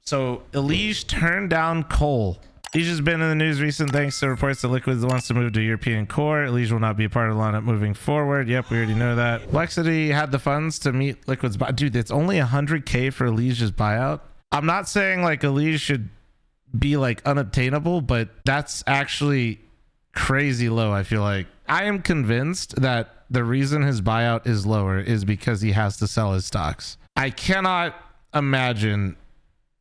So EliGE turned down Cole. EliGE has been in the news recent thanks to reports that Liquid wants to move to European core. EliGE will not be a part of the lineup moving forward. Yep, we already know that. Lexity had the funds to meet Liquid's buy. Dude, it's only 100K for EliGE's buyout. I'm not saying like EliGE should be like unobtainable, but that's actually crazy low. I feel like I am convinced that the reason his buyout is lower is because he has to sell his stocks. I cannot imagine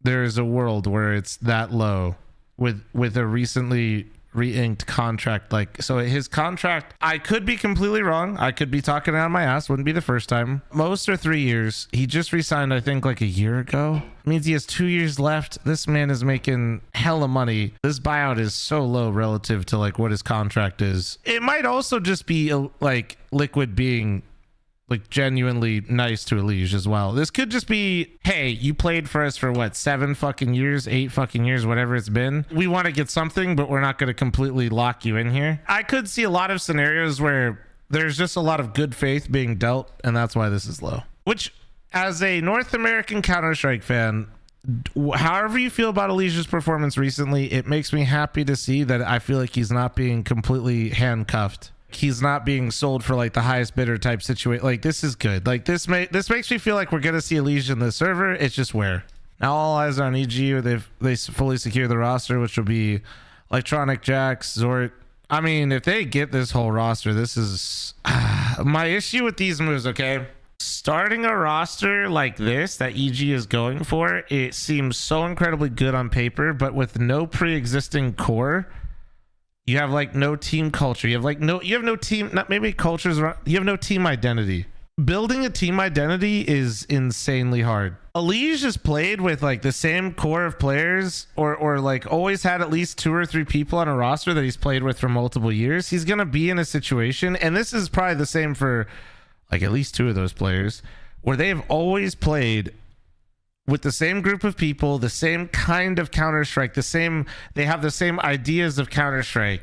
there is a world where it's that low with a recently re-inked contract. Like, so his contract, I could be completely wrong, I could be talking out of my ass, wouldn't be the first time. Most are 3 years. He just re-signed I think like a year ago. Means he has 2 years left. This man is making hella money. This buyout is so low relative to like what his contract is. It might also just be like Liquid being like genuinely nice to EliGE as well. This could just be, hey, you played for us for what, 7 fucking years, 8 fucking years, whatever it's been. We want to get something, but we're not going to completely lock you in here. I could see a lot of scenarios where there's just a lot of good faith being dealt, and that's why this is low. Which, as a North American Counter-Strike fan, however you feel about EliGE's performance recently, it makes me happy to see that I feel like he's not being completely handcuffed. He's not being sold for like the highest bidder type situation. Like, this is good. Like, this makes me feel like we're gonna see EliGE in the server. It's just where now all eyes are on EG. They fully secure the roster, which will be Electronic, Jax, Zort. I mean, if they get this whole roster, this is my issue with these moves. Okay, starting a roster like this that EG is going for, it seems so incredibly good on paper, but with no pre-existing core. You have like no team culture. You have no team, not maybe cultures. You have no team identity. Building a team identity is insanely hard. EliGE has played with like the same core of players or like always had at least 2 or 3 people on a roster that he's played with for multiple years. He's going to be in a situation, and this is probably the same for like at least 2 of those players, where they've always played with the same group of people, the same kind of Counter-Strike, they have the same ideas of Counter-Strike.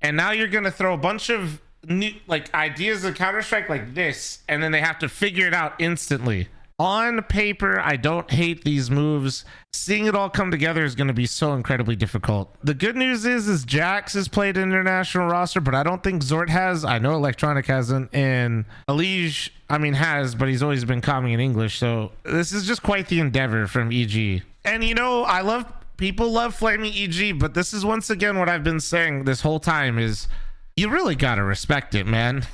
And now you're going to throw a bunch of new like ideas of Counter-Strike like this, and then they have to figure it out instantly. On paper, I don't hate these moves. Seeing it all come together is going to be so incredibly difficult. The good news is Jax has played an international roster, but I don't think Zort has. I know Electronic hasn't, and EliGE, I mean, has, but he's always been calming in English. So this is just quite the endeavor from EG. And you know, people love flaming EG, but this is once again what I've been saying this whole time is you really got to respect it, man.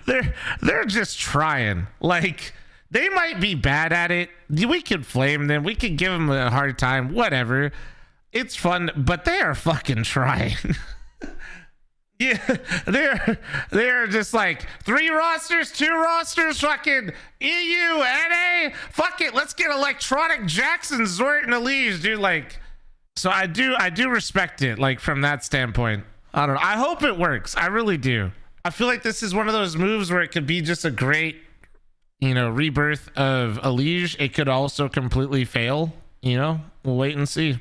They're just trying. Like, they might be bad at it. We could flame them. We could give them a hard time. Whatever. It's fun, but they are fucking trying. Yeah, they're just like 3 rosters, 2 rosters, fucking EU, NA. Fuck it, let's get Electronic, Jackson, Zort, and EliGE, dude. Like, so I do respect it. Like, from that standpoint, I don't know. I hope it works. I really do. I feel like this is one of those moves where it could be just a great, you know, rebirth of EliGE. It could also completely fail. You know, we'll wait and see.